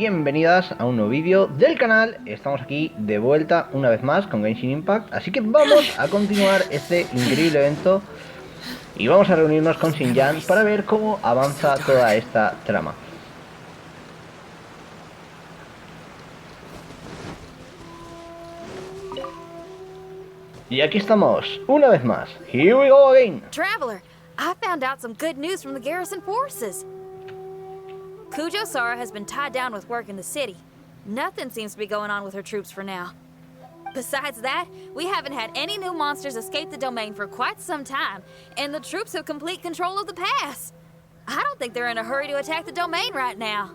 bienvenidas a un nuevo vídeo del canal. Estamos aquí de vuelta una vez más con Genshin Impact, así que vamos a continuar este increíble evento y vamos a reunirnos con Xinyan para ver cómo avanza toda esta trama. Y aquí estamos, una vez más. Here we go again. Traveler, I found out some good news from the garrison forces. Kujo-Sara has been tied down with work in the city. Nothing seems to be going on with her troops for now. Besides that, we haven't had any new monsters escape the domain for quite some time, and the troops have complete control of the pass. I don't think they're in a hurry to attack the domain right now.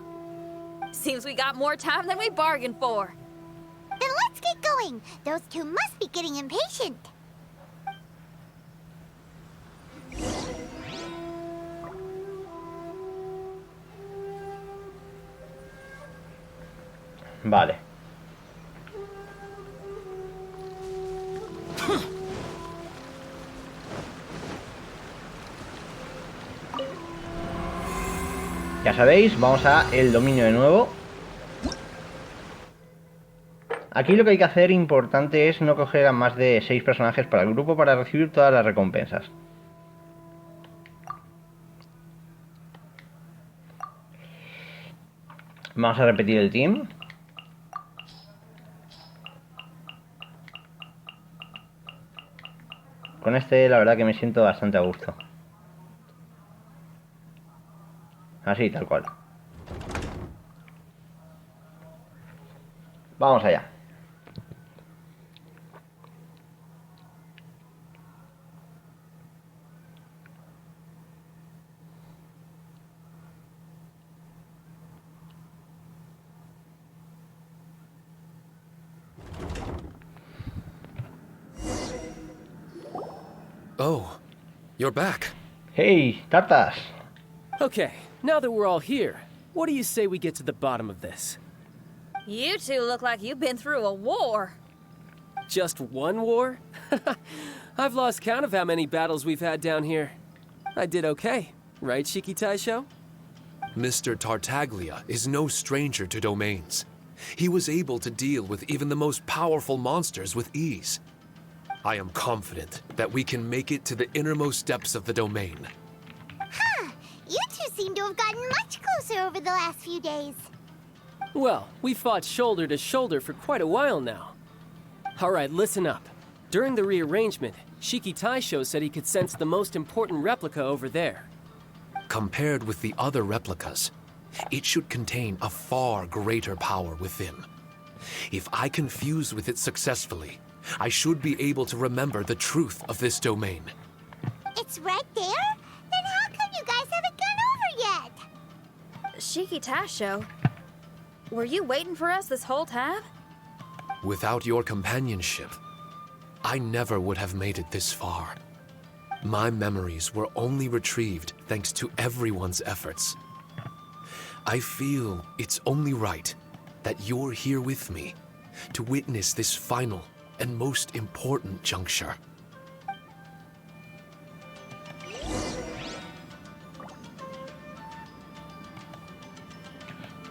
Seems we got more time than we bargained for. Then let's get going. Those two must be getting impatient. Vale. Ya sabéis, vamos a el dominio de nuevo. Aquí lo que hay que hacer importante es no coger a más de 6 personajes para el grupo para recibir todas las recompensas. Vamos a repetir el team. Con este la verdad que me siento bastante a gusto. Así, tal cual. Vamos allá. Oh, you're back. Hey, Tartas. Okay, now that we're all here, what do you say we get to the bottom of this? You two look like you've been through a war. Just one war? I've lost count of how many battles we've had down here. I did okay, right, Shiki Taishou? Mr. Tartaglia is no stranger to domains. He was able to deal with even the most powerful monsters with ease. I am confident that we can make it to the innermost depths of the domain. Huh. You two seem to have gotten much closer over the last few days. Well, we fought shoulder to shoulder for quite a while now. Alright, listen up. During the rearrangement, Shiki Taishou said he could sense the most important replica over there. Compared with the other replicas, it should contain a far greater power within. If I can fuse with it successfully, I should be able to remember the truth of this domain. It's right there? Then how come you guys haven't gone over yet? Shiki Taishou, were you waiting for us this whole time? Without your companionship, I never would have made it this far. My memories were only retrieved thanks to everyone's efforts. I feel it's only right that you're here with me to witness this final and most important juncture.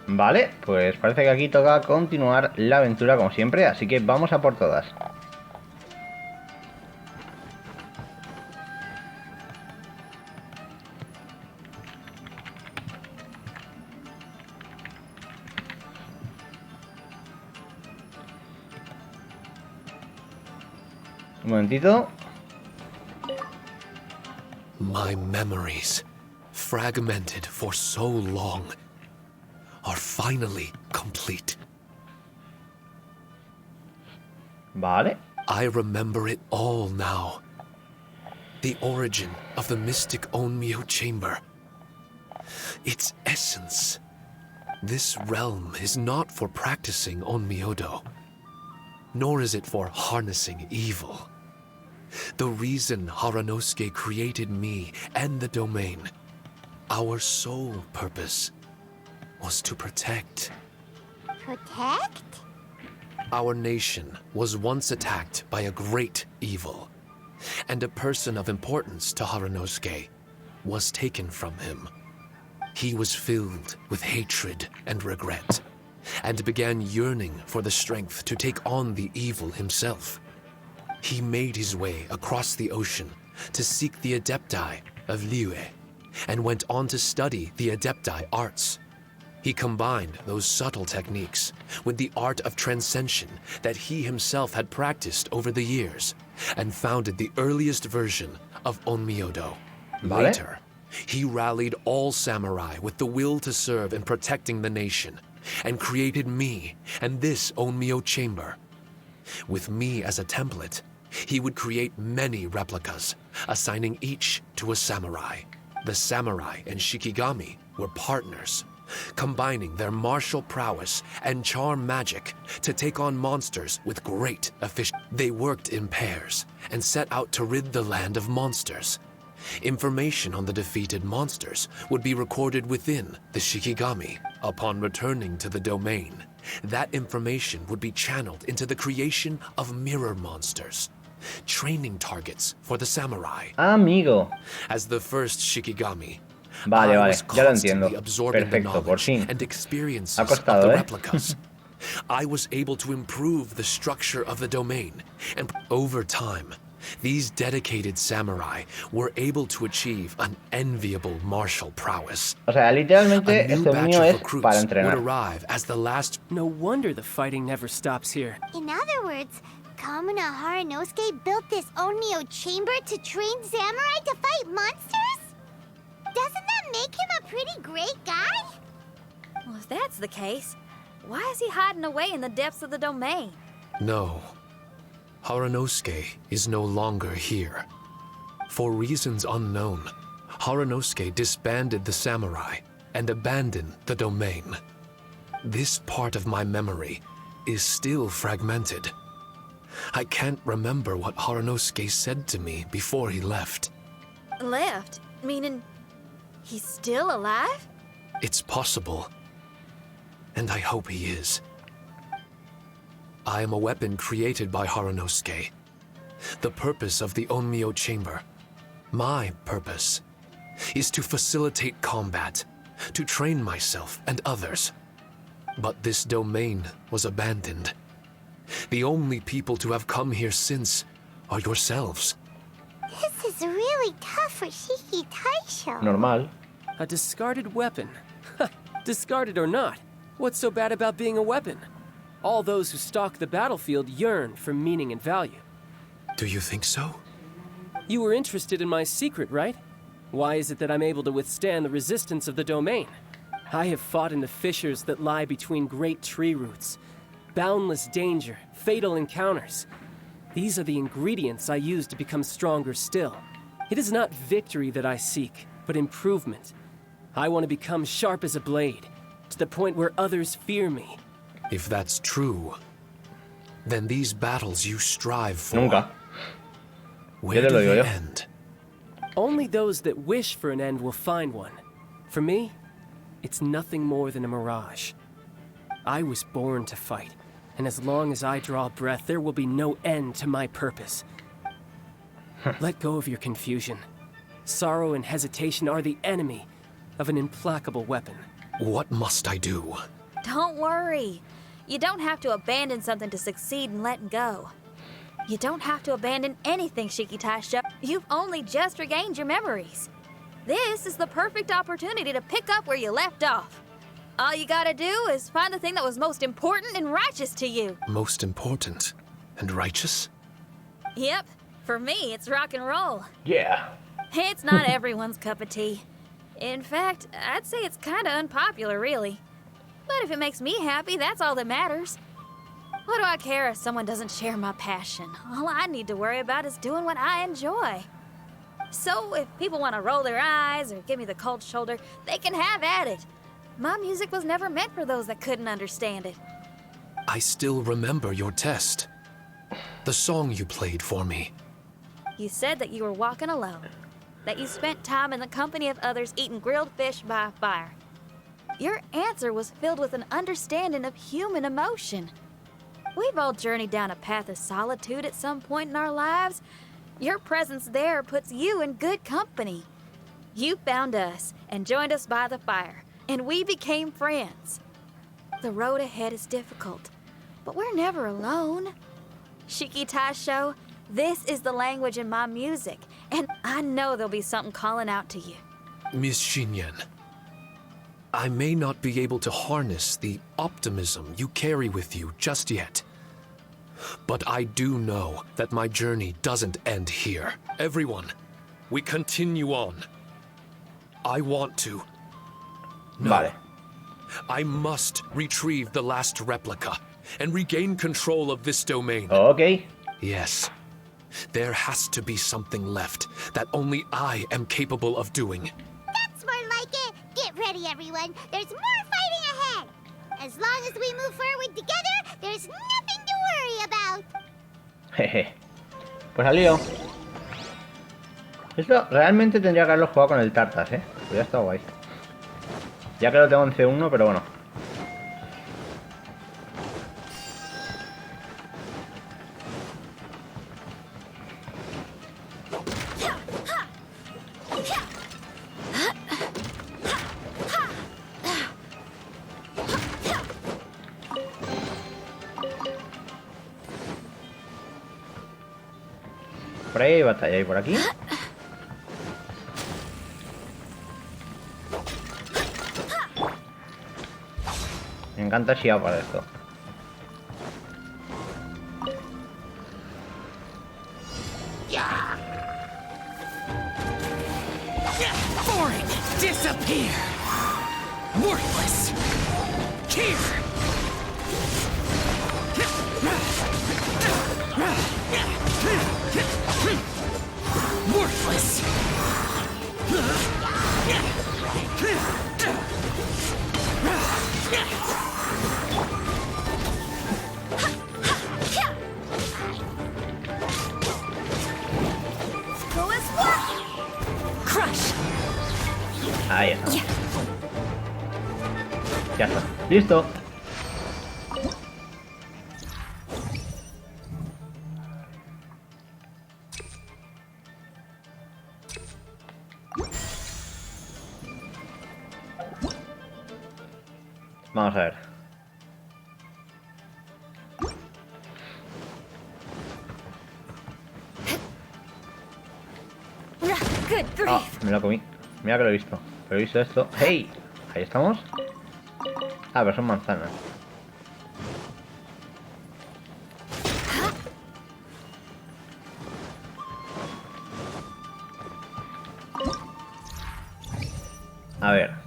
Vale, pues parece que aquí toca continuar la aventura como siempre, así que vamos a por todas. Un momentito. My memories, fragmented for so long, are finally complete. Vale. I remember it all now. The origin of the mystic Onmyo chamber. Its essence. This realm is not for practicing Onmyodo, nor is it for harnessing evil. The reason Haranosuke created me and the domain, our sole purpose, was to protect. Protect? Our nation was once attacked by a great evil, and a person of importance to Haranosuke was taken from him. He was filled with hatred and regret, and began yearning for the strength to take on the evil himself. He made his way across the ocean to seek the adepti of Liyue, and went on to study the adepti arts. He combined those subtle techniques with the art of transcension that he himself had practiced over the years, and founded the earliest version of Onmyodo. Vale. Later, he rallied all samurai with the will to serve in protecting the nation, and created me and this Onmyo chamber. With me as a template, he would create many replicas, assigning each to a samurai. The samurai and Shikigami were partners, combining their martial prowess and charm magic to take on monsters with great efficiency. They worked in pairs and set out to rid the land of monsters. Information on the defeated monsters would be recorded within the Shikigami. Upon returning to the domain, that information would be channeled into the creation of mirror monsters, training targets for the samurai. Amigo. As the first Shikigami, Vale, I vale, was ya lo entiendo. constantly absorbing the Perfecto, por knowledge fin. and experiences Ha costado, of the ¿eh? replicas. I was able to improve the structure of the domain, and over time, these dedicated samurai were able to achieve an enviable martial prowess. O sea, A literalmente new este batch dominio of es para recruits would entrenar. arrive as the last. No wonder the fighting never stops here. In other words, Kamuna Haranosuke built this Onmyo chamber to train samurai to fight monsters? Doesn't that make him a pretty great guy? Well, if that's the case, why is he hiding away in the depths of the domain? No. Haranosuke is no longer here. For reasons unknown, Haranosuke disbanded the samurai and abandoned the domain. This part of my memory is still fragmented. I can't remember what Haranosuke said to me before he left. Left? Meaning he's still alive? It's possible. And I hope he is. I am a weapon created by Haranosuke. The purpose of the Onmyo chamber, my purpose, is to facilitate combat, to train myself and others. But this domain was abandoned. The only people to have come here since are yourselves. This is really tough for Shiki Taishou. Normal. A discarded weapon. Discarded or not, what's so bad about being a weapon? All those who stalk the battlefield yearn for meaning and value. Do you think so? You were interested in my secret, right? Why is it that I'm able to withstand the resistance of the domain? I have fought in the fissures that lie between great tree roots. Boundless danger, fatal encounters. These are the ingredients I use to become stronger still. It is not victory that I seek, but improvement. I want to become sharp as a blade, to the point where others fear me. If that's true, then these battles you strive for, Nunca. where Ya te do lo digo they yo. end? Only those that wish for an end will find one. For me, it's nothing more than a mirage. I was born to fight, and as long as I draw breath, there will be no end to my purpose. Let go of your confusion. Sorrow and hesitation are the enemy of an implacable weapon. What must I do? Don't worry. You don't have to abandon something to succeed in letting go. You don't have to abandon anything, Shiki Taishou. You've only just regained your memories. This is the perfect opportunity to pick up where you left off. All you gotta do is find the thing that was most important and righteous to you. Most important and righteous? Yep, for me, it's rock and roll. Yeah. It's not everyone's cup of tea. In fact, I'd say it's kinda unpopular, really. But if it makes me happy, that's all that matters. What do I care if someone doesn't share my passion? All I need to worry about is doing what I enjoy. So if people want to roll their eyes or give me the cold shoulder, they can have at it. My music was never meant for those that couldn't understand it. I still remember your test. The song you played for me. You said that you were walking alone, that you spent time in the company of others eating grilled fish by a fire. Your answer was filled with an understanding of human emotion. We've all journeyed down a path of solitude at some point in our lives. Your presence there puts you in good company. You found us and joined us by the fire, and we became friends. The road ahead is difficult, but we're never alone. Shiki Taishou, this is the language in my music, and I know there'll be something calling out to you. Miss Xinyan, I may not be able to harness the optimism you carry with you just yet. But I do know that my journey doesn't end here. Everyone, we continue on. I want to. No. Vale. I must retrieve the last replica and regain control of this domain. Ok. Yes. There has to be something left that only I am capable of doing. That's more like it. Get ready, everyone. There's more fighting ahead. As long as we move forward together, there's nothing to worry about. Jeje. Pues al lío. Esto realmente tendría que haberlo jugado con el Tartas, Hubiera estado guay. Ya que lo tengo en C1, pero bueno. Por ahí hay batalla, y por aquí. Me encanta Xiao para esto. Foreign, disappear! Worthless! Here! Worthless! Crush! Ahí está. Ya está. Listo. Vamos a ver. Good grief. Ah, me lo comí. Mira que lo he visto. Pero he visto esto. ¡Hey! Ahí estamos. Ah, pero son manzanas. A ver.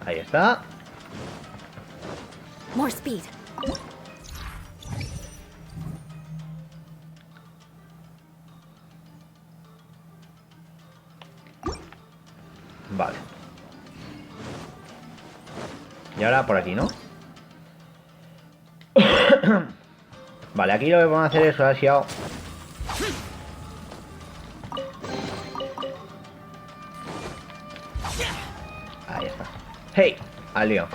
Ahí está. More speed. Vale. Y ahora por aquí, ¿no? Vale, aquí lo que vamos a hacer es Xiao. Ahí está. ¡Hey! Al lío.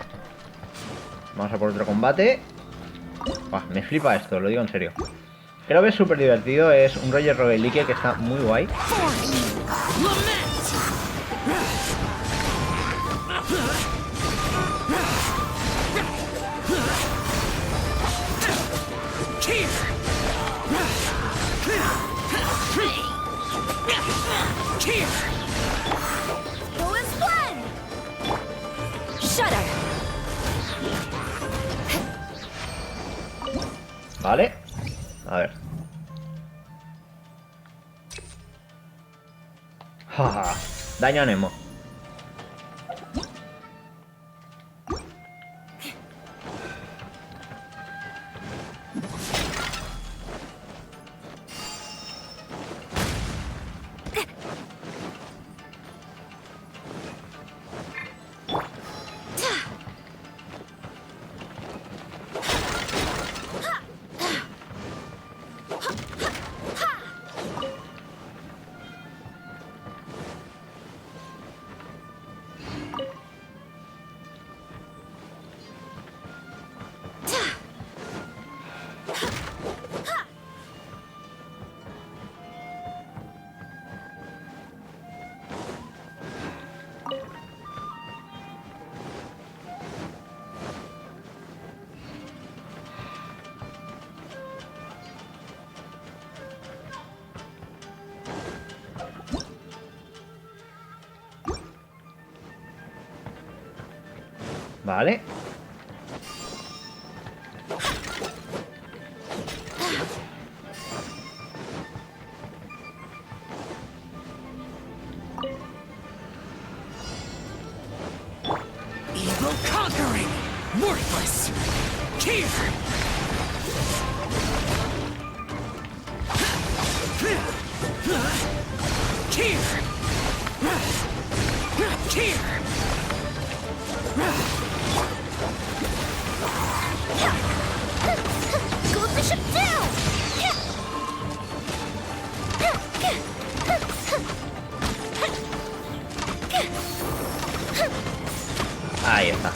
Vamos a por otro combate. Buah, me flipa esto, lo digo en serio. Creo que es súper divertido, es un rollo roguelike que está muy guay. Vale. A ver. Jaja. Daño a Nemo. Vale. Evil conquering! Worthless! Here! Here! Here! Go the ship down! Ahí está.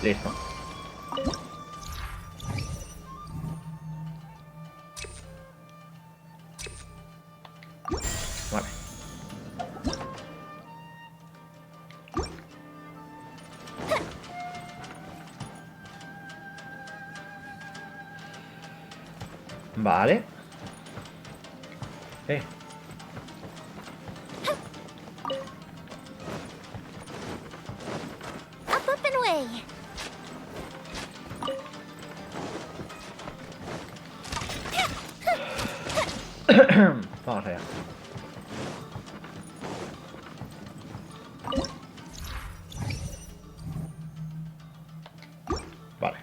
Listo. Vale. Vale. Up and away! Vamos allá. Vale.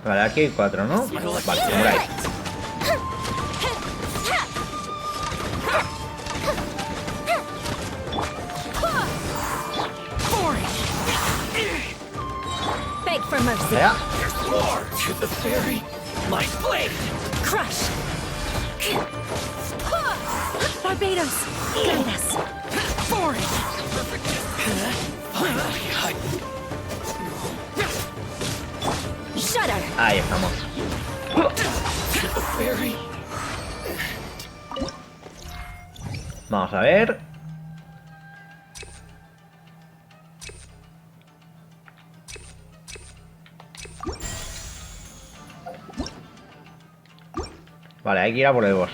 Vale, aquí hay 4, ¿no? Vale, samurai. Beg for mercy. Allá. War to the fairy! My blade! Crush. Barbados, guide us. Foreign! Shudder. Ahí estamos. To the fairy! Vamos a ver. Vale, hay que ir a por el boss.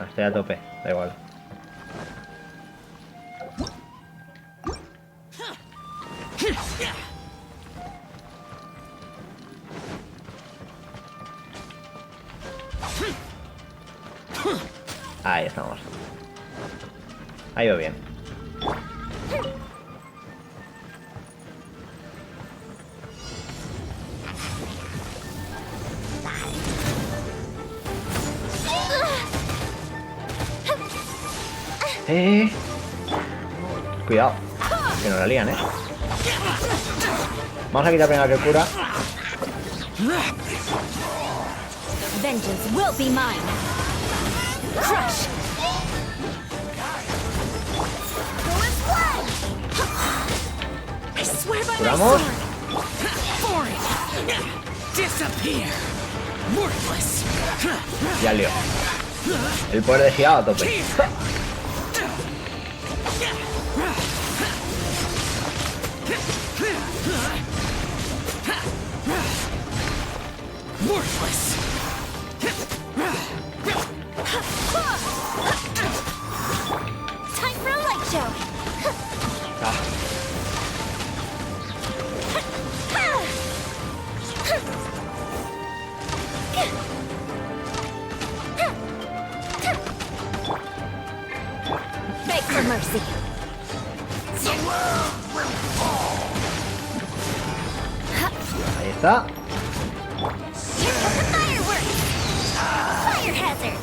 Estoy a tope, da igual. Ahí estamos. Ha ido bien. Cuidado, que nos la lían, Vamos a quitar primero que cura. Vengeance will be mine. Crush. I swear by my Curamos. sword. Foreign! Disappear! Worthless! Ya lío. El poder de girado a tope. Worthless! Time for a light show! Ah, está. Here come the fireworks! Fire hazard!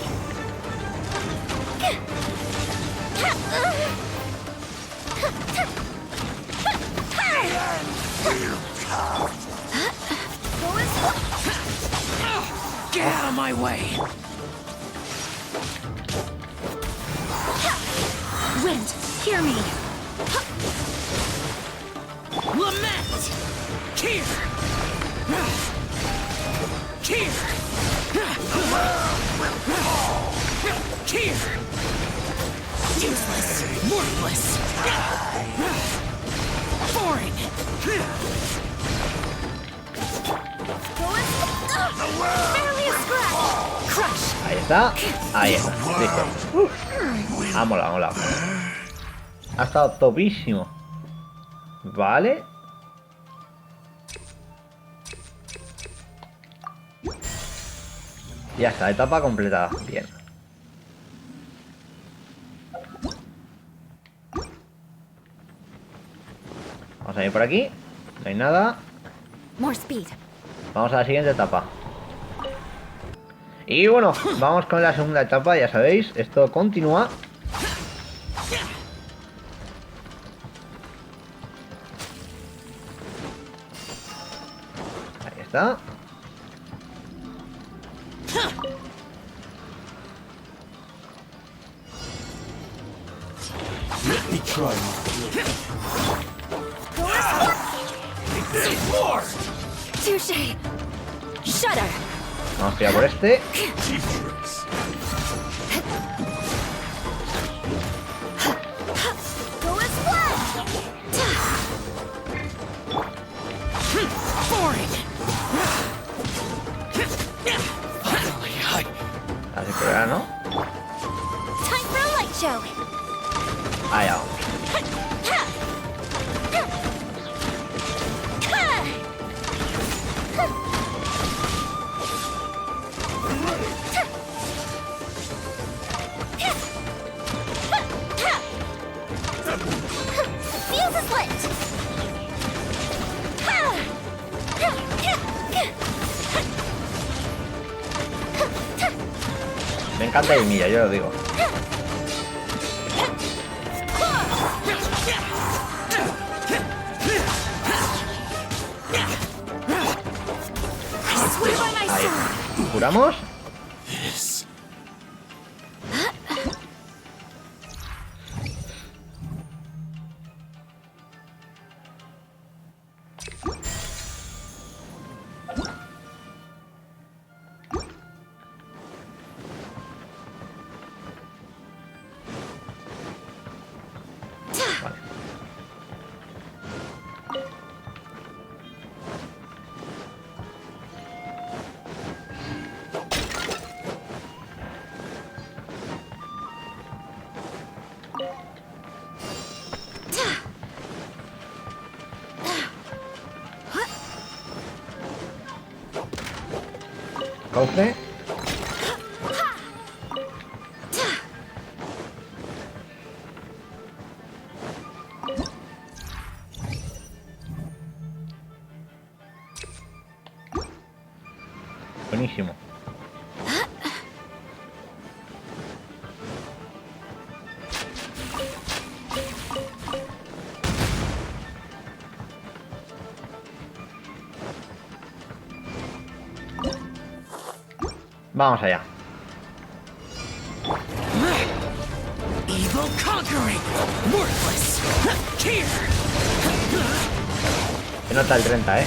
Get out of my way! Wind, hear me! Lament! Here! Here! Here! Useless! Worthless! Foreign! Barely a scratch! Crush! Ahí está. Ahí está. Listo. Ha molado, ha molado. Ha estado topísimo. Vale. Ya está, etapa completada. Bien. Vamos a ir por aquí. No hay nada. More speed. Vamos a la siguiente etapa. Y bueno, vamos con la segunda etapa, ya sabéis, esto continúa. Ahí está. Touche. Shudder. Vamos a tirar por este. Go as one! Foreign! Finally, Así que ahora, ¿no? Time for a light show! Ahí vamos. Fuse is lit! Me encanta el milla, yo lo digo. Ahí. ¿Curamos? This. Vale. Cofre. Buenísimo. Vamos allá. evil conquering! Worthless! Here! Se nota el 30, ¿eh?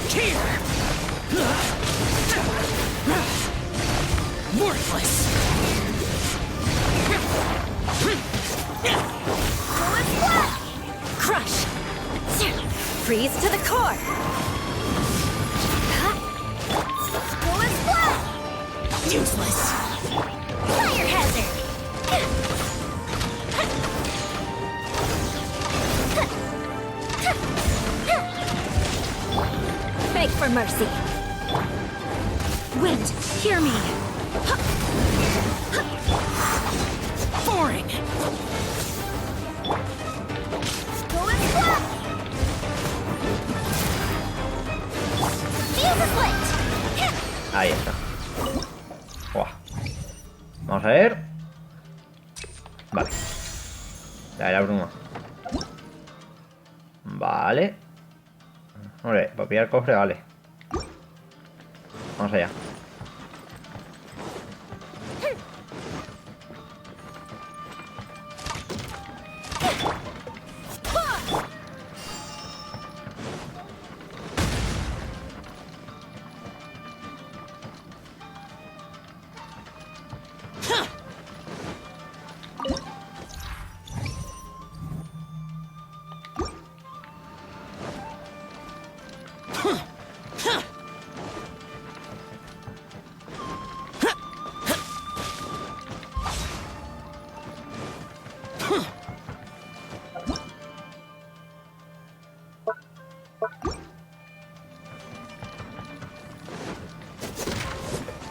Here! Worthless! Crush. Freeze to the core. Useless! Fire hazard! Beg for mercy. Wind, hear me. Foreign! Ahí está. Buah. Vamos a ver. Vale. La bruma. Vale. Hombre, para pillar cofre, vale. Vamos allá.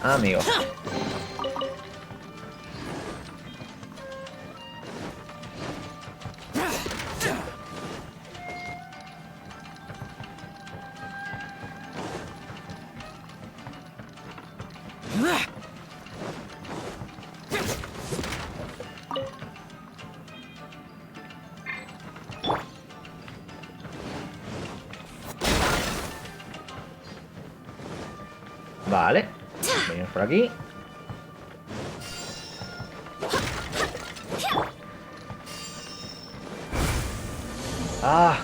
Amigo. Vale. Venimos por aquí. ¡Ah!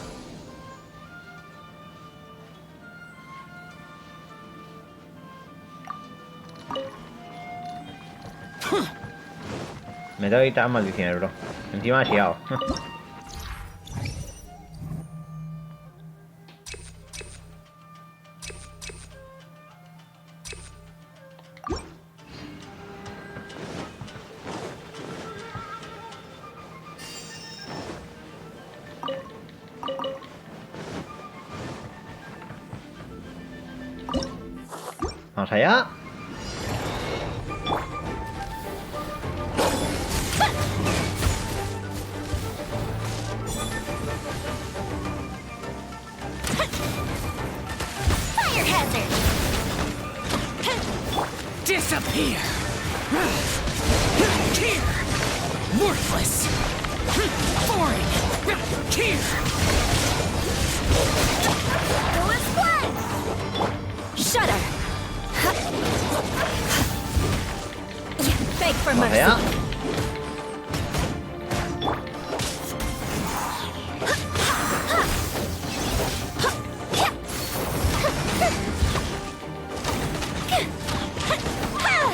Me tengo que quitar maldiciones, bro. Encima he siado. Vamos allá. Fire hazard! Disappear! Here! Worthless! Boring! Here! Go and fly! Shudder! Beg for Vamos mercy. allá.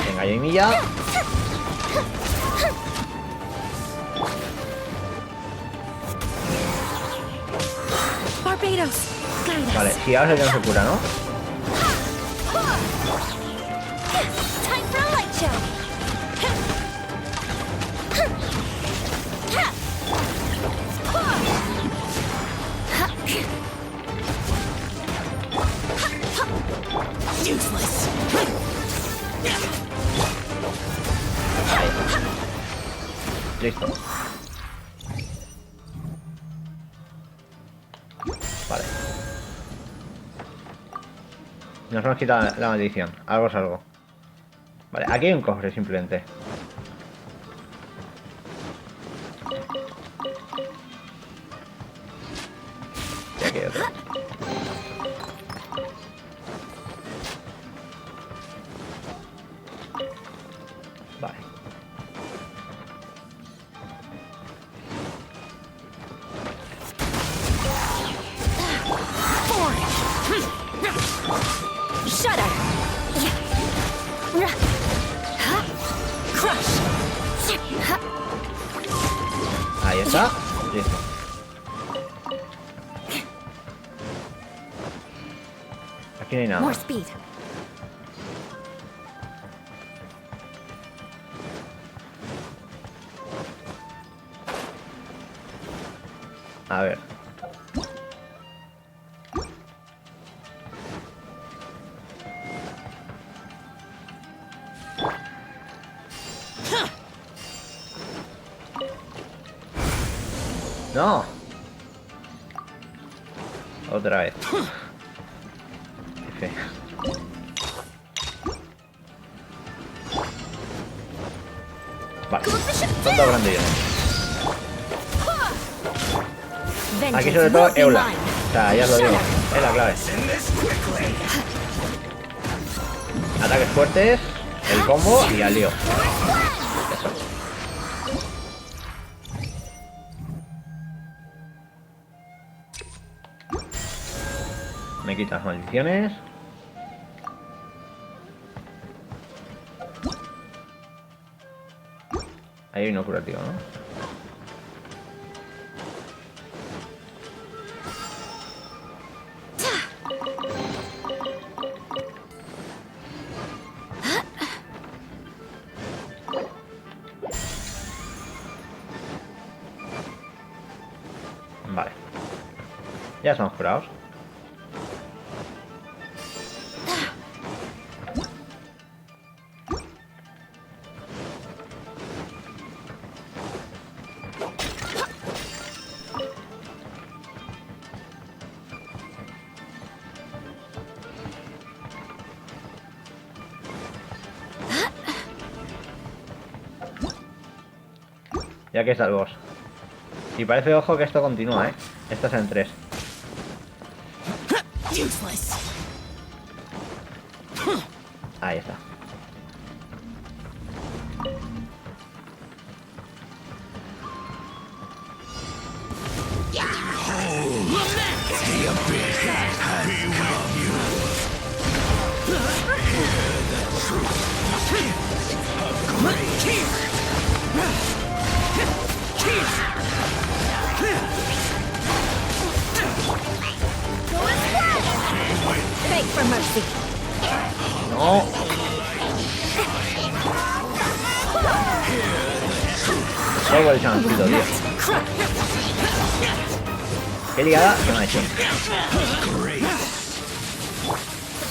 Venga, Jamilla. Barbados. Guide us. Vale, si ahora se cura, ¿no? Time for a light show! Useless! Listo. Vale. Nos hemos quitado la maldición. Algo es algo. Vale, aquí hay un cofre simplemente. Y aquí hay otro. Vale. Shudder. Crush. Ahí está. Listo. Aquí no hay nada. More speed. A ver. No. Otra vez. F. Vale, son dos grandillones. Aquí sobre todo Eula. O sea, ya os lo digo, es la clave. Ataques fuertes, el combo y al lío. Eso. Me quitas maldiciones. Ahí hay uno curativo, ¿no? Vale. Ya estamos curados. Ya que está el boss. Y parece, ojo, que esto continúa, ¿eh? Esto es en 3. Ahí está. Beg for mercy. No. Luego el chancito, tío. Qué liada que me ha hecho.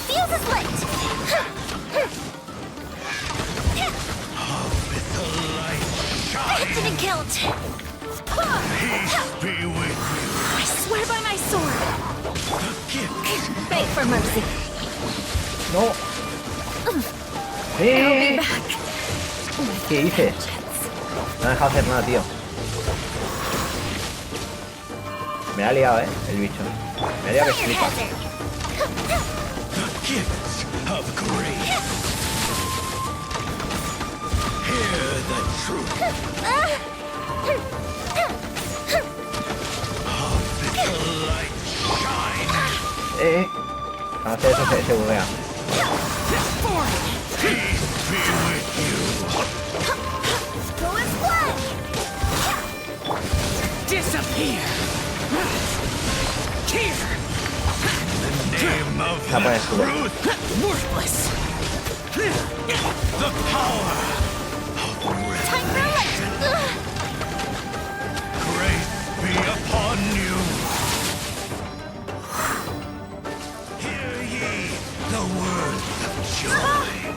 Fuse is lit. Infinite guilt. I swear by my sword. Beg for mercy. No. ¿Qué hice? No ha dejado hacer nada, tío. Me ha liado, el bicho. Me ha liado que flipa. Hacer eso se buguea. La pones tú.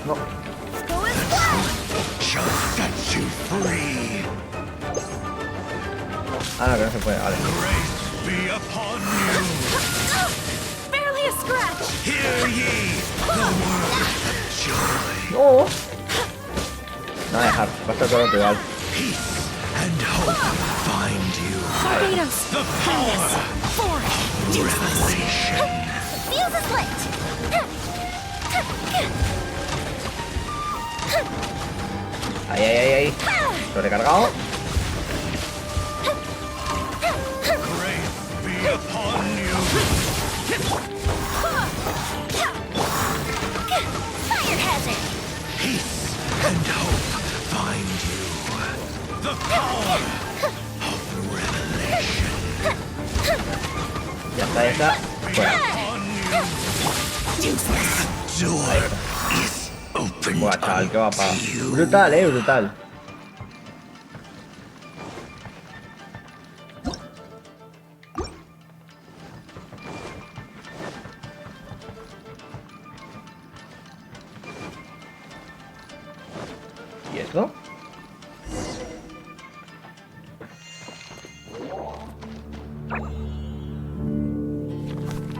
No. Ah, no, que no se puede, vale. Barely a scratch. No. No dejar, va a estar todo igual. Tornadoes. Fuse is lit. Ahí, ahí, ahí, ahí. Lo he recargado. Fire hazard. And hope find you. The power of revelation. Ya está, ya está. Fuera. Door is open. Buah, chaval, qué guapa. Brutal, brutal. ¿Y esto?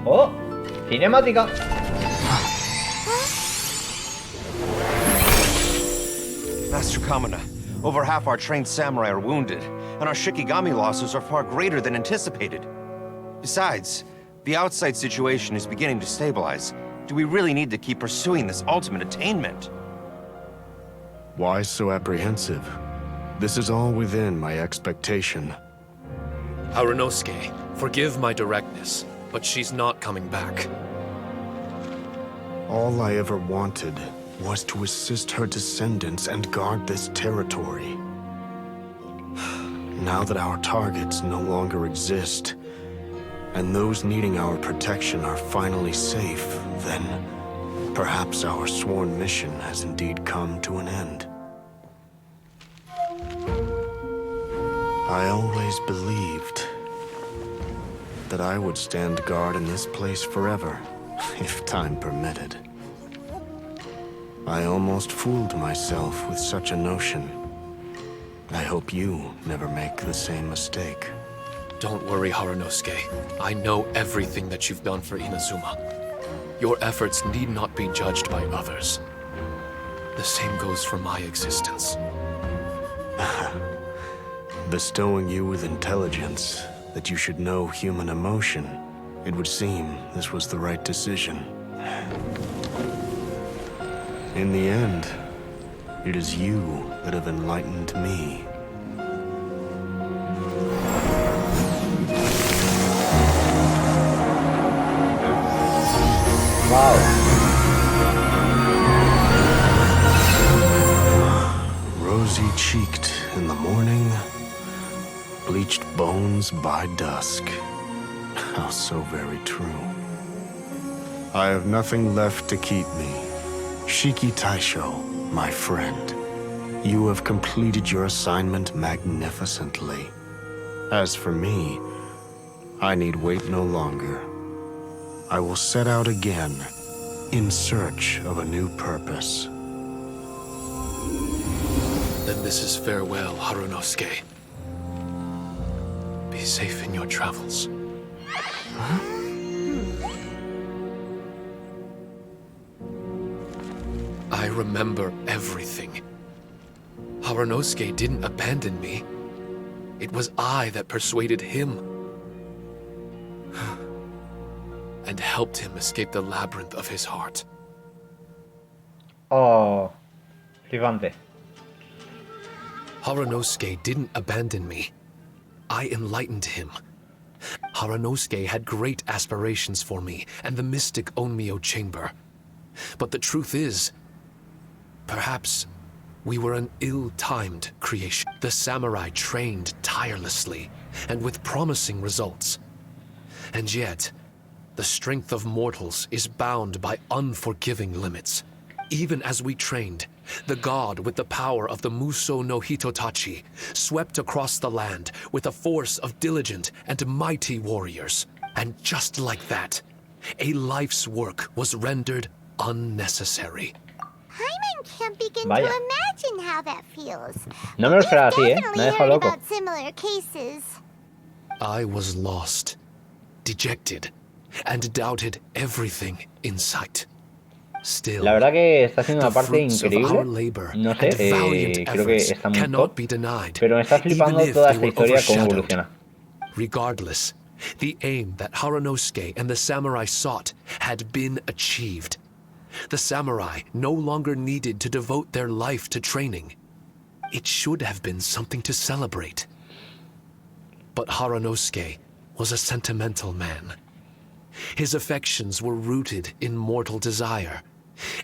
¡Oh! ¡Cinemática! Master Kamina, Over half our trained samurai are wounded, and our Shikigami losses are far greater than anticipated. Besides, the outside situation is beginning to stabilize. Do we really need to keep pursuing this ultimate attainment? Why so apprehensive? This is all within my expectation. Harunosuke, forgive my directness, but she's not coming back. All I ever wanted was to assist her descendants and guard this territory. Now that our targets no longer exist, and those needing our protection are finally safe, then perhaps our sworn mission has indeed come to an end. I always believed that I would stand guard in this place forever, if time permitted. I almost fooled myself with such a notion. I hope you never make the same mistake. Don't worry, Harunosuke. I know everything that you've done for Inazuma. Your efforts need not be judged by others. The same goes for my existence. Bestowing you with intelligence, that you should know human emotion, it would seem this was the right decision. In the end, it is you that have enlightened me. Wow. Rosy-cheeked in the morning, bleached bones by dusk. How so very true. I have nothing left to keep me. Shiki Taishou, my friend, you have completed your assignment magnificently. As for me, I need wait no longer. I will set out again, in search of a new purpose. Then this is farewell, Harunosuke. Be safe in your travels. I remember everything. Harunosuke didn't abandon me. It was I that persuaded him. And helped him escape the labyrinth of his heart. Oh, flipante. Harunosuke didn't abandon me. I enlightened him. Harunosuke had great aspirations for me and the mystic Onmyo chamber. But the truth is, perhaps we were an ill-timed creation. The samurai trained tirelessly and with promising results. And yet, the strength of mortals is bound by unforgiving limits. Even as we trained, the god with the power of the Muso no Hitotachi swept across the land with a force of diligent and mighty warriors. And just like that, a life's work was rendered unnecessary. Hyman can't begin Vaya. to imagine how that feels. No me lo esperaba así, We've Me ha definitely dejado heard loco. about similar cases. I was lost, dejected, and doubted everything in sight. Still, La verdad que está haciendo the una parte fruits of our increíble. labor No and sé, valiant creo que efforts está muy cannot top. be denied, Pero me está flipando even if toda they esta were historia cómo overshadowed. evoluciona. Regardless, the aim that Harunosuke and the samurai sought had been achieved. The samurai no longer needed to devote their life to training. It should have been something to celebrate. But Harunosuke was a sentimental man. His affections were rooted in mortal desire,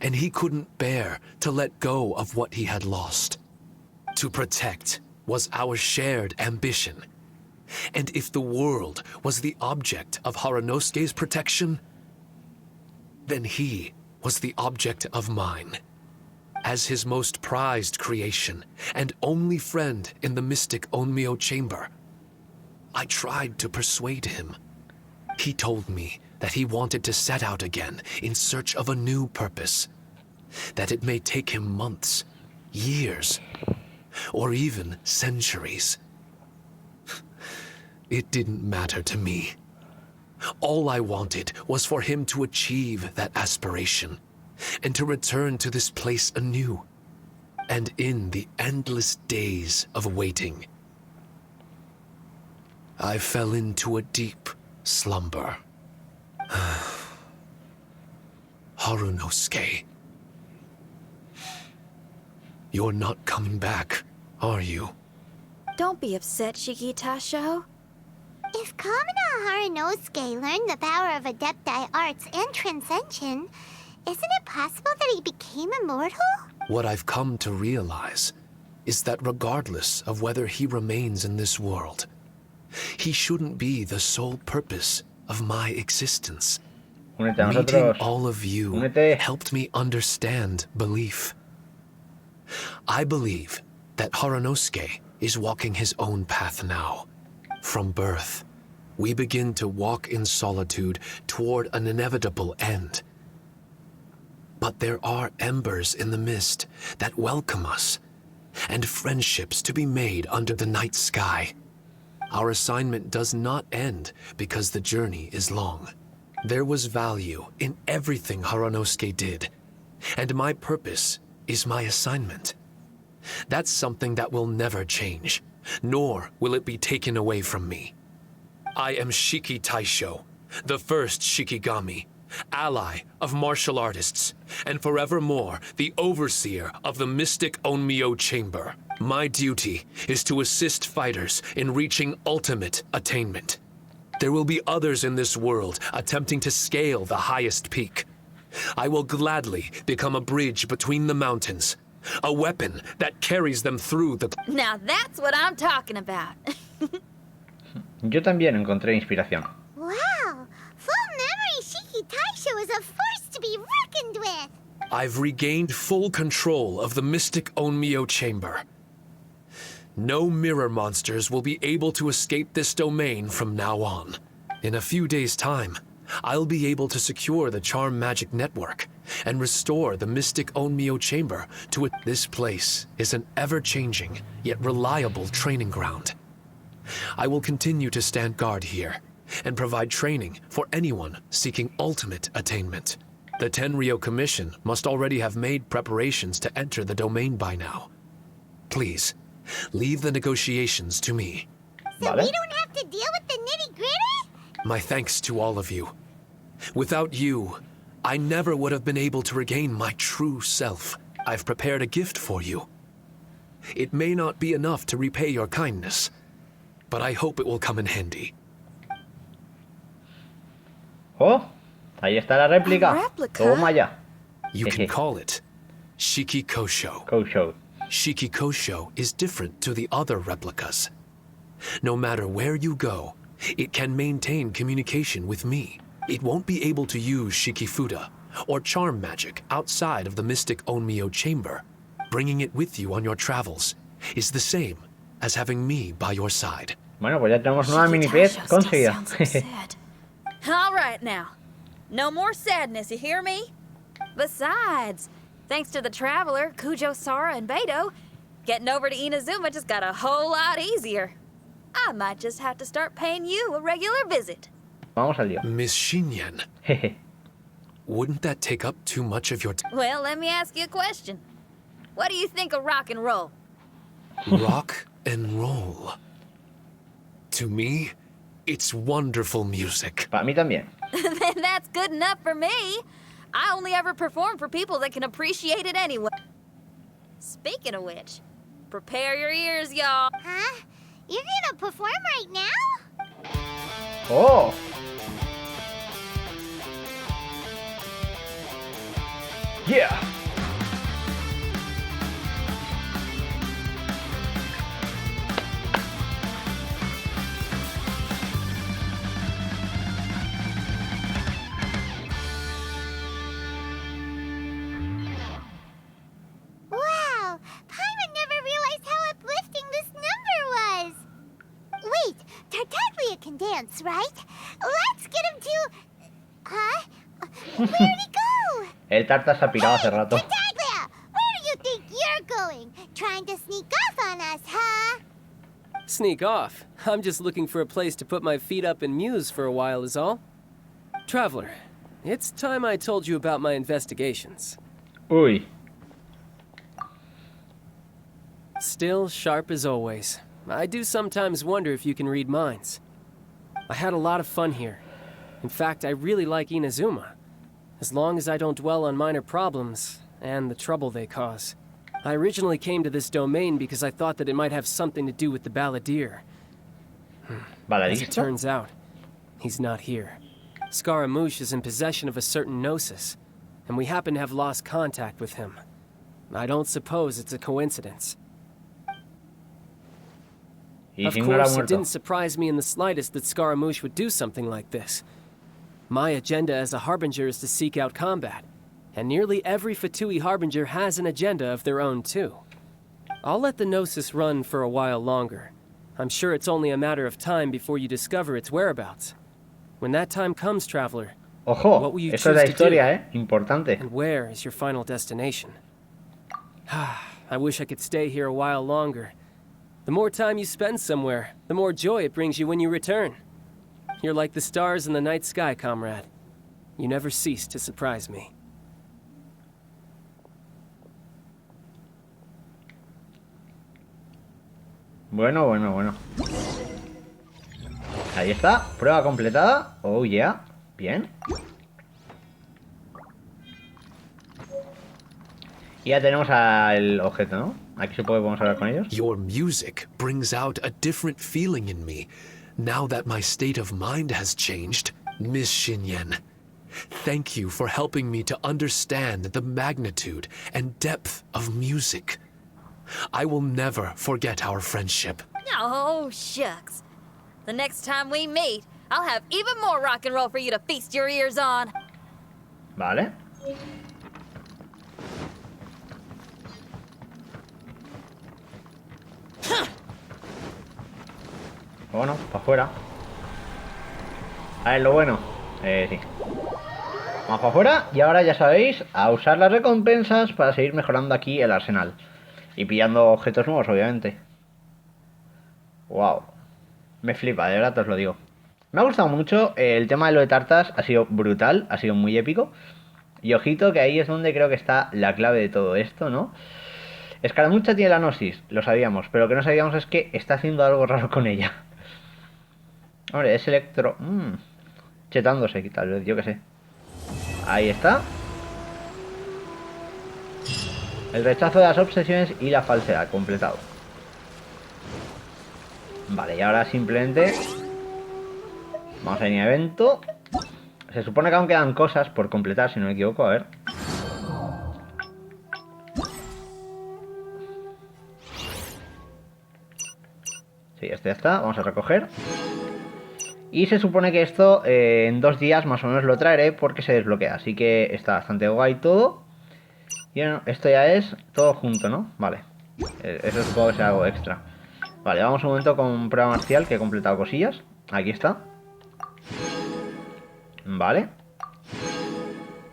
and he couldn't bear to let go of what he had lost. To protect was our shared ambition. And if the world was the object of Harunosuke's protection, then he was the object of mine. As his most prized creation and only friend in the mystic Onmyo chamber, I tried to persuade him. He told me that he wanted to set out again in search of a new purpose, that it may take him months, years, or even centuries. It didn't matter to me. All I wanted was for him to achieve that aspiration and to return to this place anew. and in the endless days of waiting, I fell into a deep slumber. Harunosuke, you're not coming back, are you? Don't be upset, Shiki Taishou. If Kamina Harunosuke learned the power of Adepti arts and transcension, isn't it possible that he became immortal? What I've come to realize is that regardless of whether he remains in this world, he shouldn't be the sole purpose of my existence. Únete a Meeting nosotros. all of you Únete. helped me understand belief. I believe that Harunosuke is walking his own path now. From birth, we begin to walk in solitude toward an inevitable end. But there are embers in the mist that welcome us, and friendships to be made under the night sky. Our assignment does not end because the journey is long. There was value in everything Harunosuke did, and my purpose is my assignment. That's something that will never change, nor will it be taken away from me. I am Shiki Taishou, the first Shikigami, ally of martial artists, and forevermore the overseer of the mystic Onmyo chamber. My duty is to assist fighters in reaching ultimate attainment. There will be others in this world attempting to scale the highest peak. I will gladly become a bridge between the mountains, a weapon that carries them through the... Now that's what I'm talking about. Yo también encontré inspiración. Wow! Full memory Shiki Taishou is a force to be reckoned with! I've regained full control of the mystic Onmyo chamber. No mirror monsters will be able to escape this domain from now on. In a few days' time, I'll be able to secure the charm magic network and restore the mystic Onmyo chamber to it. This place is an ever-changing yet reliable training ground. I will continue to stand guard here and provide training for anyone seeking ultimate attainment. The Tenryou Commission must already have made preparations to enter the domain by now. Please, leave the negotiations to me. So Vale. we don't have to deal with the nitty-gritty? My thanks to all of you. Without you, I never would have been able to regain my true self. I've prepared a gift for you. It may not be enough to repay your kindness, but I hope it will come in handy. Oh, ahí está la réplica. A réplica? Toma ya. You can call it Shiki Kosho. Kousho. Shiki Kosho is different to the other replicas. No matter where you go, it can maintain communication with me. It won't be able to use Shikifuda or charm magic outside of the mystic Onmyo chamber. Bringing it with you on your travels is the same as having me by your side. Bueno, pues ya tenemos una mini Shiki pet Taishou still conseguida. sounds so sad. All right now. No more sadness, you hear me? Besides, thanks to the Traveler, Kujo, Sara, and Beto, getting over to Inazuma just got a whole lot easier. I might just have to start paying you a regular visit. Vamos al lío. Miss Xinyan, Jeje. wouldn't that take up too much of your Well, let me ask you a question. What do you think of rock and roll? rock and roll? To me, it's wonderful music. Para mí también. Then that's good enough for me. I only ever perform for people that can appreciate it anyway. Speaking of which, prepare your ears, y'all. Huh? You're gonna perform right now? Oh. Yeah. Wow! Paimon never realized how uplifting this number was! Wait, Tartaglia can dance, right? Let's get him to... Huh? Where'd he go? El Tarta se ha pirado hace rato. Tartaglia! Where do you think you're going? Trying to sneak off on us, huh? Sneak off. I'm just looking for a place to put my feet up and muse for a while is all. Traveler, it's time I told you about my investigations. Uy. Still sharp as always. I do sometimes wonder if you can read minds. I had a lot of fun here. In fact, I really like Inazuma. As long as I don't dwell on minor problems and the trouble they cause. I originally came to this domain because I thought that it might have something to do with the balladeer. As it turns out, he's not here. Scaramouche is in possession of a certain gnosis, and we happen to have lost contact with him. I don't suppose it's a coincidence. Of course, it didn't surprise me in the slightest that Scaramouche would do something like this. My agenda as a Harbinger is to seek out combat, and nearly every Fatui Harbinger has an agenda of their own too. I'll let the Gnosis run for a while longer. I'm sure it's only a matter of time before you discover its whereabouts. When that time comes, Traveler, Ojo, what will you eso es la choose to historia, do? Importante. And where is your final destination? I wish I could stay here a while longer. The more time you spend somewhere, the more joy it brings you when you return. You're like the stars in the night sky, comrade. You never cease to surprise me. Bueno. Ahí está, prueba completada. Oh yeah, bien. Y ya tenemos al objeto, ¿no? Aquí supongo que podemos hablar con ellos. Your music brings out a different feeling in me, now that my state of mind has changed. Miss Xinyan, thank you for helping me to understand the magnitude and depth of music. I will never forget our friendship. Oh, shucks. The next time we meet, I'll have even more rock and roll for you to feast your ears on. Vale. Bueno, para afuera. A ver, lo bueno. Sí. Vamos para afuera. Y ahora ya sabéis, a usar las recompensas para seguir mejorando aquí el arsenal. Y pillando objetos nuevos, obviamente. Wow. Me flipa, de verdad te os lo digo. Me ha gustado mucho. El tema de lo de tartas ha sido brutal. Ha sido muy épico. Y ojito que ahí es donde creo que está la clave de todo esto, ¿no? Escaramucha tiene la gnosis, lo sabíamos. Pero lo que no sabíamos es que está haciendo algo raro con ella. Hombre, es electro... chetándose, tal vez, yo que sé. Ahí está. El rechazo de las obsesiones y la falsedad, completado. Vale, y ahora simplemente vamos a venir a evento. Se supone que aún quedan cosas por completar, si no me equivoco, a ver. Sí, este ya está, vamos a recoger. Y se supone que esto en 2 días más o menos lo traeré porque se desbloquea. Así que está bastante guay todo. Y bueno, esto ya es todo junto, ¿no? Vale. Eso supongo que será algo extra. Vale, vamos un momento con prueba marcial que he completado cosillas. Aquí está. Vale.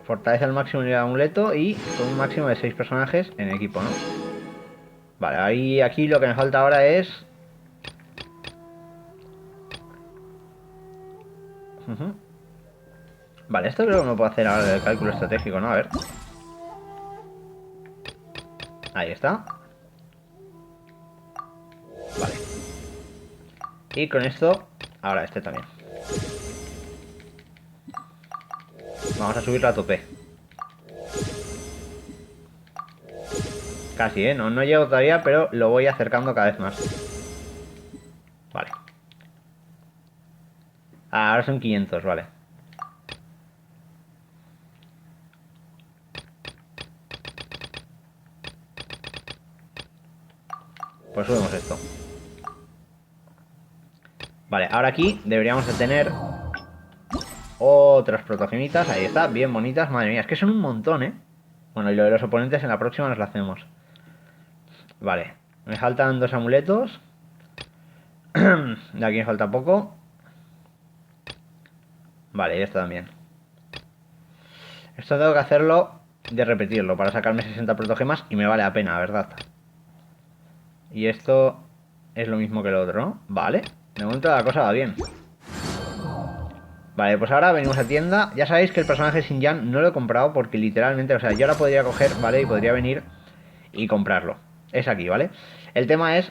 Fortalece al máximo nivel de amuleto y con un máximo de 6 personajes en equipo, ¿no? Vale, ahí aquí lo que me falta ahora es... Vale, esto creo que me puedo hacer ahora del cálculo estratégico, ¿no? A ver. Ahí está. Vale. Y con esto, ahora este también. Vamos a subirlo a tope. Casi, ¿eh? No llego todavía, pero lo voy acercando cada vez más. Vale. Ahora son 500, vale. Pues subimos esto. Vale, ahora aquí deberíamos de tener otras protogemitas. Ahí está, bien bonitas. Madre mía, es que son un montón, ¿eh? Bueno, y lo de los oponentes en la próxima nos lo hacemos. Vale, me faltan 2 amuletos. De aquí me falta poco. Vale, y esto también. Esto tengo que hacerlo de repetirlo para sacarme 60 protogemas y me vale la pena, la verdad. Y esto es lo mismo que el otro, ¿no? Vale, de momento la cosa va bien. Vale, pues ahora venimos a tienda. Ya sabéis que el personaje Xinyan no lo he comprado porque literalmente, o sea, yo ahora podría coger, ¿vale? Y podría venir y comprarlo. es aquí, ¿vale? El tema es...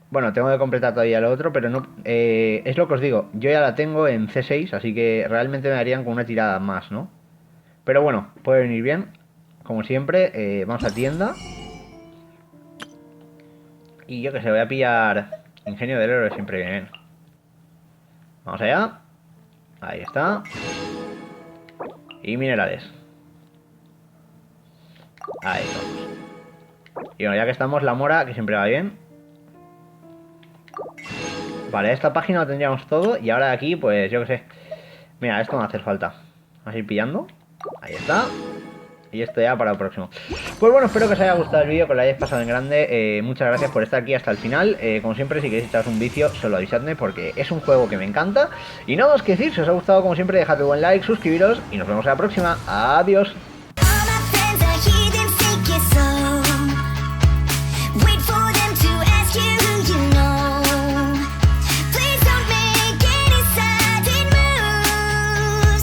Bueno, tengo que completar todavía lo otro, pero no... es lo que os digo, yo ya la tengo en C6, así que realmente me harían con una tirada más, ¿no? Pero bueno, puede venir bien. Como siempre, vamos a tienda. Y yo que sé, voy a pillar Ingenio del Héroe, siempre viene bien. Vamos allá. Ahí está. Y minerales. Ahí estamos. Y bueno, ya que estamos, la mora, que siempre va bien. Vale, esta página lo tendríamos todo. Y ahora aquí, pues yo que sé. Mira, esto no va a hacer falta. Vamos a ir pillando. Ahí está. Y esto ya para el próximo. Pues bueno, espero que os haya gustado el vídeo, que lo hayáis pasado en grande. Muchas gracias por estar aquí hasta el final. Como siempre, si queréis echaros un vicio, solo avisadme, porque es un juego que me encanta. Y nada más que decir, si os ha gustado, como siempre, dejad un buen like, suscribiros y nos vemos en la próxima. Adiós. All my friends are here, them think it's so